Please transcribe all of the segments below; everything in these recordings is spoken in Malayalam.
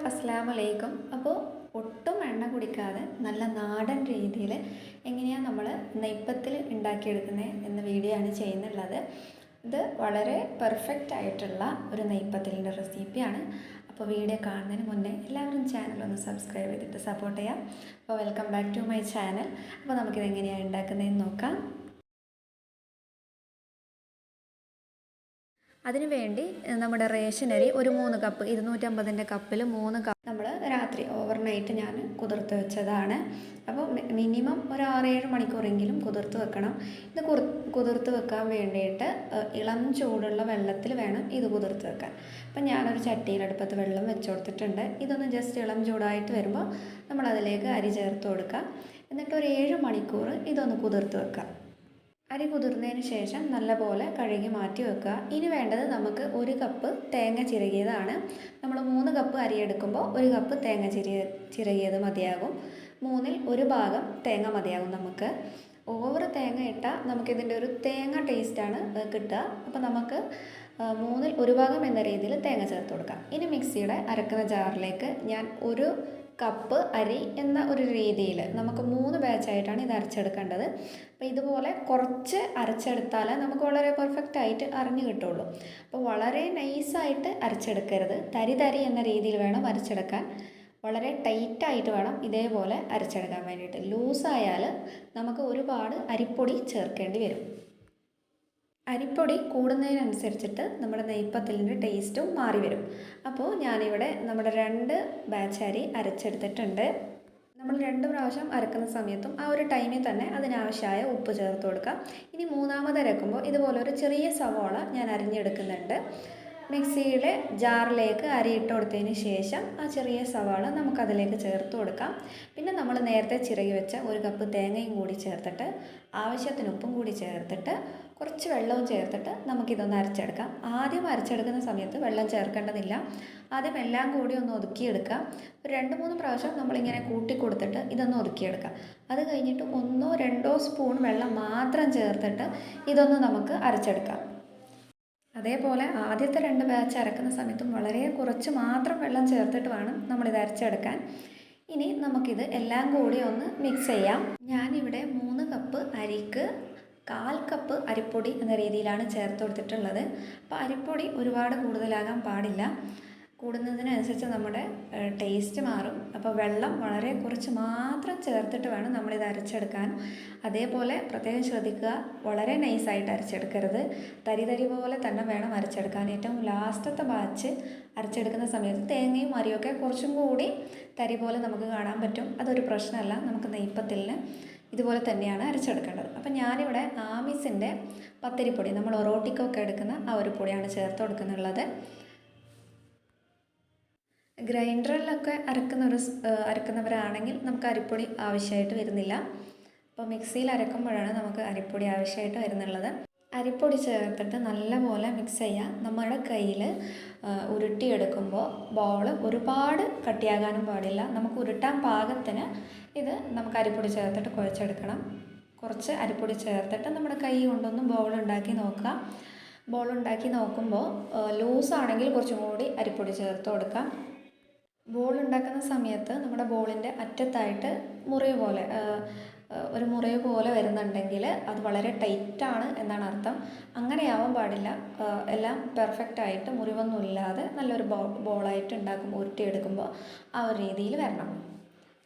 അസ്സലാമലൈക്കും. അപ്പോൾ ഒട്ടും എണ്ണ കുടിക്കാതെ നല്ല നാടൻ രീതിയിൽ എങ്ങനെയാണ് നമ്മൾ നെയ്പ്പത്തിൽ ഉണ്ടാക്കിയെടുക്കുന്നത് എന്ന വീഡിയോ ആണ് ചെയ്യുന്നുള്ളത്. ഇത് വളരെ പെർഫെക്റ്റ് ആയിട്ടുള്ള ഒരു നെയ്പ്പത്തലിൻ്റെ റെസിപ്പിയാണ്. അപ്പോൾ വീഡിയോ കാണുന്നതിന് മുന്നേ എല്ലാവരും ചാനലൊന്ന് സബ്സ്ക്രൈബ് ചെയ്തിട്ട് സപ്പോർട്ട് ചെയ്യാം. അപ്പോൾ welcome back to my channel. അപ്പോൾ നമുക്കിത് എങ്ങനെയാണ് ഉണ്ടാക്കുന്നതെന്ന് നോക്കാം. അതിനു വേണ്ടി നമ്മുടെ റേഷനരി ഒരു 3 കപ്പ് 250 കപ്പിൽ 3 കപ്പ് നമ്മൾ രാത്രി ഓവർനൈറ്റ് ഞാൻ കുതിർത്ത് വെച്ചതാണ്. അപ്പോൾ മിനിമം ഒരു 6-7 മണിക്കൂറെങ്കിലും കുതിർത്ത് വെക്കണം. ഇത് കുതിർത്ത് വെക്കാൻ വേണ്ടിയിട്ട് ഇളം ചൂടുള്ള വെള്ളത്തിൽ വേണം ഇത് കുതിർത്ത് വെക്കാൻ. അപ്പം ഞാനൊരു ചട്ടിയിലടുപ്പത്ത് വെള്ളം വെച്ച് കൊടുത്തിട്ടുണ്ട്. ഇതൊന്ന് ജസ്റ്റ് ഇളം ചൂടായിട്ട് വരുമ്പോൾ നമ്മളതിലേക്ക് അരി ചേർത്ത് കൊടുക്കുക. എന്നിട്ട് ഒരു 7 മണിക്കൂർ ഇതൊന്ന് കുതിർത്ത് വെക്കുക. അരി കുതിർന്നതിന് ശേഷം നല്ലപോലെ കഴുകി മാറ്റി വെക്കുക. ഇനി വേണ്ടത് നമുക്ക് 1 കപ്പ് തേങ്ങ ചിരകിയതാണ്. നമ്മൾ 3 കപ്പ് അരി എടുക്കുമ്പോൾ 1 കപ്പ് തേങ്ങ ചിരകിയത് മതിയാകും. 1/3 ഭാഗം തേങ്ങ മതിയാകും. നമുക്ക് ഓവർ തേങ്ങ ഇട്ടാൽ നമുക്കിതിൻ്റെ ഒരു തേങ്ങ ടേസ്റ്റാണ് കിട്ടുക. അപ്പോൾ നമുക്ക് 1/3 ഭാഗം എന്ന രീതിയിൽ തേങ്ങ ചേർത്ത് കൊടുക്കാം. ഇനി മിക്സിയുടെ അരക്കുന്ന ജാറിലേക്ക് ഞാൻ 1 കപ്പ് അരി എന്ന ഒരു രീതിയിൽ നമുക്ക് 3 ബാച്ചായിട്ടാണ് ഇത് അരച്ചെടുക്കേണ്ടത്. അപ്പോൾ ഇതുപോലെ കുറച്ച് അരച്ചെടുത്താൽ നമുക്ക് വളരെ പെർഫെക്റ്റ് ആയിട്ട് അരഞ്ഞു കിട്ടുള്ളൂ. അപ്പോൾ വളരെ നൈസായിട്ട് അരച്ചെടുക്കരുത്. തരി എന്ന രീതിയിൽ വേണം അരച്ചെടുക്കാൻ. വളരെ ടൈറ്റായിട്ട് വേണം ഇതേപോലെ അരച്ചെടുക്കാൻ വേണ്ടിയിട്ട്. ലൂസായാൽ നമുക്ക് ഒരുപാട് അരിപ്പൊടി ചേർക്കേണ്ടി വരും. അരിപ്പൊടി കൂടുന്നതിനനുസരിച്ചിട്ട് നമ്മുടെ നെയ്പ്പത്തലിൻ്റെ ടേസ്റ്റും മാറി വരും. അപ്പോൾ ഞാനിവിടെ നമ്മുടെ 2 ബാച്ച് അരി അരച്ചെടുത്തിട്ടുണ്ട്. നമ്മൾ 2 പ്രാവശ്യം അരക്കുന്ന സമയത്തും ആ ഒരു ടൈമിൽ തന്നെ അതിനാവശ്യമായ ഉപ്പ് ചേർത്ത് കൊടുക്കാം. ഇനി 3ാമത് അരക്കുമ്പോൾ ഇതുപോലെ ഒരു ചെറിയ സവോള ഞാൻ അരിഞ്ഞെടുക്കുന്നുണ്ട്. മിക്സിയിലെ ജാറിലേക്ക് അരി ഇട്ട് കൊടുത്തതിന് ശേഷം ആ ചെറിയ സവാള നമുക്കതിലേക്ക് ചേർത്ത് കൊടുക്കാം. പിന്നെ നമ്മൾ നേരത്തെ ചിരകി വെച്ച 1 കപ്പ് തേങ്ങയും കൂടി ചേർത്തിട്ട് ആവശ്യത്തിന് ഉപ്പും കൂടി ചേർത്തിട്ട് കുറച്ച് വെള്ളവും ചേർത്തിട്ട് നമുക്കിതൊന്ന് അരച്ചെടുക്കാം. ആദ്യം അരച്ചെടുക്കുന്ന സമയത്ത് വെള്ളം ചേർക്കേണ്ടതില്ല. ആദ്യം എല്ലാം കൂടി ഒന്ന് ഒതുക്കിയെടുക്കാം. ഒരു 2-3 പ്രാവശ്യം നമ്മളിങ്ങനെ കൂട്ടി കൊടുത്തിട്ട് ഇതൊന്ന് ഒതുക്കിയെടുക്കാം. അത് കഴിഞ്ഞിട്ട് 1-2 സ്പൂൺ വെള്ളം മാത്രം ചേർത്തിട്ട് ഇതൊന്ന് നമുക്ക് അരച്ചെടുക്കാം. അതേപോലെ ആദ്യത്തെ 2 ബാച്ച് അരക്കുന്ന സമയത്തും വളരെ കുറച്ച് മാത്രം വെള്ളം ചേർത്തിട്ട് വേണം നമ്മളിത് അരച്ചെടുക്കാൻ. ഇനി നമുക്കിത് എല്ലാം കൂടി ഒന്ന് മിക്സ് ചെയ്യാം. ഞാനിവിടെ 3 കപ്പ് അരിക്ക് 1/4 കപ്പ് അരിപ്പൊടി എന്ന രീതിയിലാണ് ചേർത്ത് കൊടുത്തിട്ടുള്ളത്. അപ്പോൾ അരിപ്പൊടി ഒരുപാട് കൂടുതലാകാൻ പാടില്ല. കൂടുന്നതിനനുസരിച്ച് നമ്മുടെ ടേസ്റ്റ് മാറും. അപ്പോൾ വെള്ളം വളരെ കുറച്ച് മാത്രം ചേർത്തിട്ട് വേണം നമ്മളിത് അരച്ചെടുക്കാൻ. അതേപോലെ പ്രത്യേകം ശ്രദ്ധിക്കുക, വളരെ നൈസായിട്ട് അരച്ചെടുക്കരുത്. തരി പോലെ തന്നെ വേണം അരച്ചെടുക്കാൻ. ഏറ്റവും ലാസ്റ്റത്തെ ബാച്ച് അരച്ചെടുക്കുന്ന സമയത്ത് തേങ്ങയും അരിയൊക്കെ കുറച്ചും കൂടി തരി പോലെ നമുക്ക് കാണാൻ പറ്റും. അതൊരു പ്രശ്നമല്ല. നമുക്ക് നെയ്പ്പത്തലിന് ഇതുപോലെ തന്നെയാണ് അരച്ചെടുക്കേണ്ടത്. അപ്പം ഞാനിവിടെ ആമിസിൻ്റെ പത്തിരിപ്പൊടി, നമ്മൾ ഒറോട്ടിക്കൊക്കെ എടുക്കുന്ന ആ ഒരു പൊടിയാണ് ചേർത്ത് കൊടുക്കുന്നുള്ളത്. ഗ്രൈൻഡറിലൊക്കെ അരക്കുന്നവരാണെങ്കിൽ നമുക്ക് അരിപ്പൊടി ആവശ്യമായിട്ട് വരുന്നില്ല. അപ്പോൾ മിക്സിയിൽ അരക്കുമ്പോഴാണ് നമുക്ക് അരിപ്പൊടി ആവശ്യമായിട്ട് വരുന്നുള്ളത്. അരിപ്പൊടി ചേർത്തിട്ട് നല്ലപോലെ മിക്സ് ചെയ്യുക. നമ്മുടെ കയ്യിൽ ഉരുട്ടിയെടുക്കുമ്പോൾ ബോൾ ഒരുപാട് കട്ടിയാകാനും പാടില്ല. നമുക്ക് ഉരുട്ടാൻ പാകത്തിന് ഇത് നമുക്ക് അരിപ്പൊടി ചേർത്തിട്ട് കുഴച്ചെടുക്കണം. കുറച്ച് അരിപ്പൊടി ചേർത്തിട്ട് നമ്മുടെ കൈ കൊണ്ടൊന്ന് ബോൾ ഉണ്ടാക്കി നോക്കുക. ബോൾ ഉണ്ടാക്കി നോക്കുമ്പോൾ ലൂസാണെങ്കിൽ കുറച്ചും കൂടി അരിപ്പൊടി ചേർത്ത് കൊടുക്കാം. ബോൾ ഉണ്ടാക്കുന്ന സമയത്ത് നമ്മുടെ ബോളിൻ്റെ അറ്റത്തായിട്ട് ഒരു മുറിവ് പോലെ വരുന്നുണ്ടെങ്കിൽ അത് വളരെ ടൈറ്റാണ് എന്നാണ് അർത്ഥം. അങ്ങനെയാവാൻ പാടില്ല. എല്ലാം പെർഫെക്റ്റായിട്ട് മുറിവൊന്നും ഇല്ലാതെ നല്ലൊരു ബോളായിട്ട് ഉരുട്ടിയെടുക്കുമ്പോൾ ആ ഒരു രീതിയിൽ വരണം.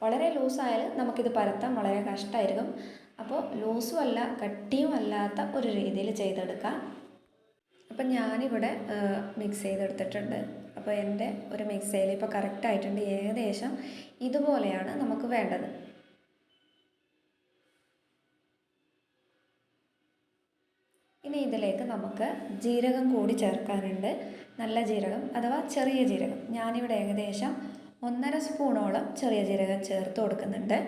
വളരെ ലൂസായാൽ നമുക്കിത് പരത്താൻ വളരെ കഷ്ടമായിരിക്കും. അപ്പോൾ ലൂസും അല്ല കട്ടിയും അല്ലാത്ത ഒരു രീതിയിൽ ചെയ്തെടുക്കാം. അപ്പം ഞാനിവിടെ മിക്സ് ചെയ്തെടുത്തിട്ടുണ്ട്. അപ്പോൾ എൻ്റെ ഒരു മിക്സിയിൽ ഇപ്പോൾ കറക്റ്റായിട്ടുണ്ട്. ഏകദേശം ഇതുപോലെയാണ് നമുക്ക് വേണ്ടത്. ഇനി ഇതിലേക്ക് നമുക്ക് ജീരകം കൂടി ചേർക്കാനുണ്ട്. നല്ല ജീരകം അഥവാ ചെറിയ ജീരകം. ഞാനിവിടെ ഏകദേശം 1.5 സ്പൂണോളം ചെറിയ ജീരകം ചേർത്ത് കൊടുക്കുന്നുണ്ട്.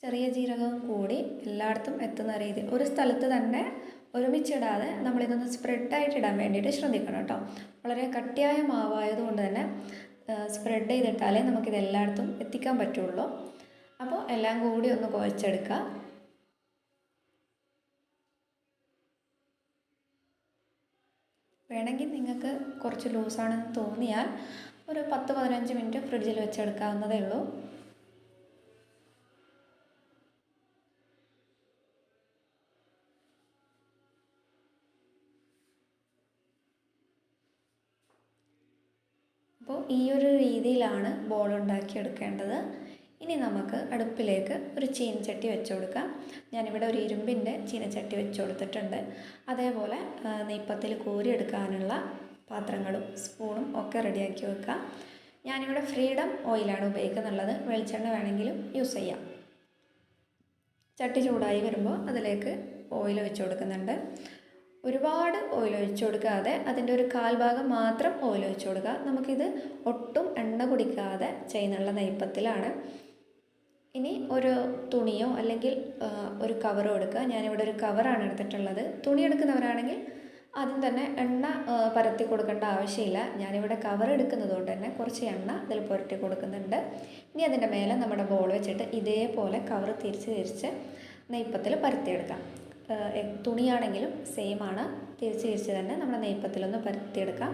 ചെറിയ ജീരകവും കൂടി എല്ലായിടത്തും എത്തുന്ന രീതിയിൽ ഒരു സ്ഥലത്ത് തന്നെ ഒരുമിച്ചിടാതെ നമ്മളിതൊന്ന് സ്പ്രെഡായിട്ട് ഇടാൻ വേണ്ടിയിട്ട് ശ്രദ്ധിക്കണം കേട്ടോ. വളരെ കട്ടിയായ മാവായതുകൊണ്ട് തന്നെ സ്പ്രെഡ് ചെയ്തിട്ടാലേ നമുക്കിത് എല്ലായിടത്തും എത്തിക്കാൻ പറ്റുള്ളൂ. അപ്പോൾ എല്ലാം കൂടി ഒന്ന് കുഴച്ചെടുക്കുക. വേണമെങ്കിൽ നിങ്ങൾക്ക് കുറച്ച് ലൂസാണെന്ന് തോന്നിയാൽ ഒരു 10-15 മിനിറ്റ് ഫ്രിഡ്ജിൽ വെച്ചെടുക്കാവുന്നതേ ഉള്ളൂ. അപ്പോൾ ഈ ഒരു രീതിയിലാണ് ബോൾ ഉണ്ടാക്കിയെടുക്കേണ്ടത്. ഇനി നമുക്ക് അടുപ്പിലേക്ക് ഒരു ചീനച്ചട്ടി വെച്ച് കൊടുക്കാം. ഞാനിവിടെ ഒരു ഇരുമ്പിൻ്റെ ചീനച്ചട്ടി വെച്ച് കൊടുത്തിട്ടുണ്ട്. അതേപോലെ നെയ്പ്പത്തിൽ കോരിയെടുക്കാനുള്ള പാത്രങ്ങളും സ്പൂണും ഒക്കെ റെഡിയാക്കി വെക്കാം. ഞാനിവിടെ ഫ്രീഡം ഓയിലാണ് ഉപയോഗിക്കുന്നുള്ളത്. വെളിച്ചെണ്ണ വേണമെങ്കിലും യൂസ് ചെയ്യാം. ചട്ടി ചൂടായി വരുമ്പോൾ അതിലേക്ക് ഓയിൽ ഒഴിച്ച് കൊടുക്കുന്നുണ്ട്. ഒരുപാട് ഓയിൽ ഒഴിച്ചു കൊടുക്കാതെ അതിൻ്റെ ഒരു 1/4 ഭാഗം മാത്രം ഓയിൽ ഒഴിച്ചു കൊടുക്കുക. നമുക്കിത് ഒട്ടും എണ്ണ കുടിക്കാതെ ചെയ്യുന്നുള്ള നെയ്പ്പത്തിലാണ്. ഇനി ഒരു തുണിയോ അല്ലെങ്കിൽ ഒരു കവറോ എടുക്കുക. ഞാനിവിടെ ഒരു കവറാണ് എടുത്തിട്ടുള്ളത്. തുണി എടുക്കുന്നവരാണെങ്കിൽ ആദ്യം തന്നെ എണ്ണ പരത്തി കൊടുക്കേണ്ട ആവശ്യമില്ല. ഞാനിവിടെ കവർ എടുക്കുന്നത് കൊണ്ട് തന്നെ കുറച്ച് എണ്ണ ഇതിൽ പുരട്ടി കൊടുക്കുന്നുണ്ട്. ഇനി അതിൻ്റെ മേലെ നമ്മുടെ ബോൾ വെച്ചിട്ട് ഇതേപോലെ കവർ തിരിച്ച് നെയ്പ്പത്തിൽ പരത്തിയെടുക്കാം. തുണിയാണെങ്കിലും സെയിം ആണ്. തിരിച്ച് തന്നെ നമ്മുടെ നെയ്പ്പത്തിലൊന്ന് പരത്തിയെടുക്കാം.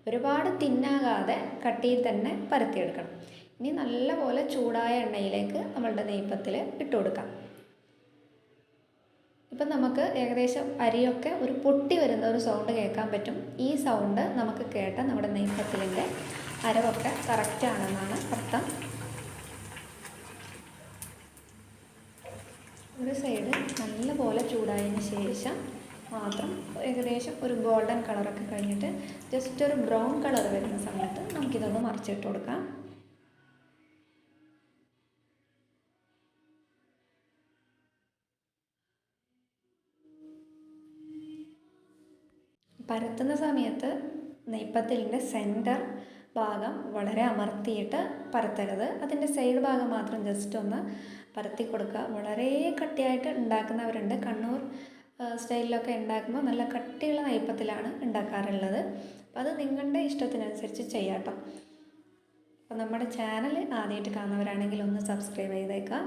ഒരുപാട് തിന്നാകാതെ കട്ടിയിൽ തന്നെ പരത്തിയെടുക്കണം. ഇനി നല്ലപോലെ ചൂടായ എണ്ണയിലേക്ക് നമ്മളുടെ നെയ്പ്പത്തിൽ ഇട്ട് കൊടുക്കാം. ഇപ്പം നമുക്ക് ഏകദേശം അരിയൊക്കെ ഒരു പൊട്ടി വരുന്ന ഒരു സൗണ്ട് കേൾക്കാൻ പറ്റും. ഈ സൗണ്ട് നമുക്ക് കേട്ട നമ്മുടെ നെയ്പ്പത്തിലിൻ്റെ അരവൊക്കെ കറക്റ്റാണെന്നാണ് അർത്ഥം. ഒരു സൈഡ് നല്ലപോലെ ചൂടായതിന് ശേഷം മാത്രം ഏകദേശം ഒരു ഗോൾഡൻ കളറൊക്കെ കഴിഞ്ഞിട്ട് ജസ്റ്റ് ഒരു ബ്രൗൺ കളർ വരുന്ന സമയത്ത് നമുക്കിതൊന്ന് മറിച്ചിട്ട് കൊടുക്കാം. പരത്തുന്ന സമയത്ത് നെയ്പ്പത്തിലിൻ്റെ സെൻറ്റർ ഭാഗം വളരെ അമർത്തിയിട്ട് പരത്തരുത്. അതിൻ്റെ സൈഡ് ഭാഗം മാത്രം ജസ്റ്റ് ഒന്ന് പരത്തി കൊടുക്കുക. വളരെ കട്ടിയായിട്ട് ഉണ്ടാക്കുന്നവരുണ്ട്. കണ്ണൂർ സ്റ്റൈലിലൊക്കെ ഉണ്ടാക്കുമ്പോൾ നല്ല കട്ടിയുള്ള നെയ്പ്പത്തിലാണ് ഉണ്ടാക്കാറുള്ളത്. അപ്പോൾ അത് നിങ്ങളുടെ ഇഷ്ടത്തിനനുസരിച്ച് ചെയ്യാം കേട്ടോ. അപ്പോൾ നമ്മുടെ ചാനൽ ആദ്യമായിട്ട് കാണുന്നവരാണെങ്കിൽ ഒന്ന് സബ്സ്ക്രൈബ് ചെയ്തേക്കാം.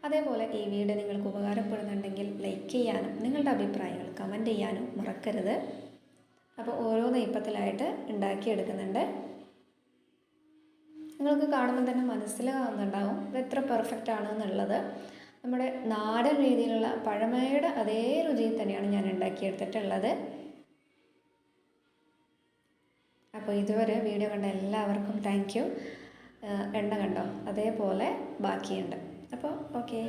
അതേപോലെ ഈ വീഡിയോ നിങ്ങൾക്ക് ഉപകാരപ്പെടുന്നുണ്ടെങ്കിൽ ലൈക്ക് ചെയ്യാനും നിങ്ങളുടെ അഭിപ്രായങ്ങൾ കമൻറ്റ് ചെയ്യാനും മറക്കരുത്. അപ്പോൾ ഓരോ നെയ്പ്പത്തിലായിട്ട് ഉണ്ടാക്കിയെടുക്കുന്നുണ്ട്. നിങ്ങൾക്ക് കാണുമ്പോൾ തന്നെ മനസ്സിലാകുന്നുണ്ടാവും ഇത് എത്ര പെർഫെക്റ്റ് ആണെന്നുള്ളത്. നമ്മുടെ നാടൻ രീതിയിലുള്ള പഴമയുടെ അതേ രുചിയിൽ തന്നെയാണ് ഞാൻ ഉണ്ടാക്കിയെടുത്തിട്ടുള്ളത്. അപ്പോൾ ഇതുവരെ വീഡിയോ കണ്ട എല്ലാവർക്കും താങ്ക് യു. എണ്ണ കണ്ടോ അതേപോലെ ബാക്കിയുണ്ട്. അപ്പോൾ ഓക്കെ.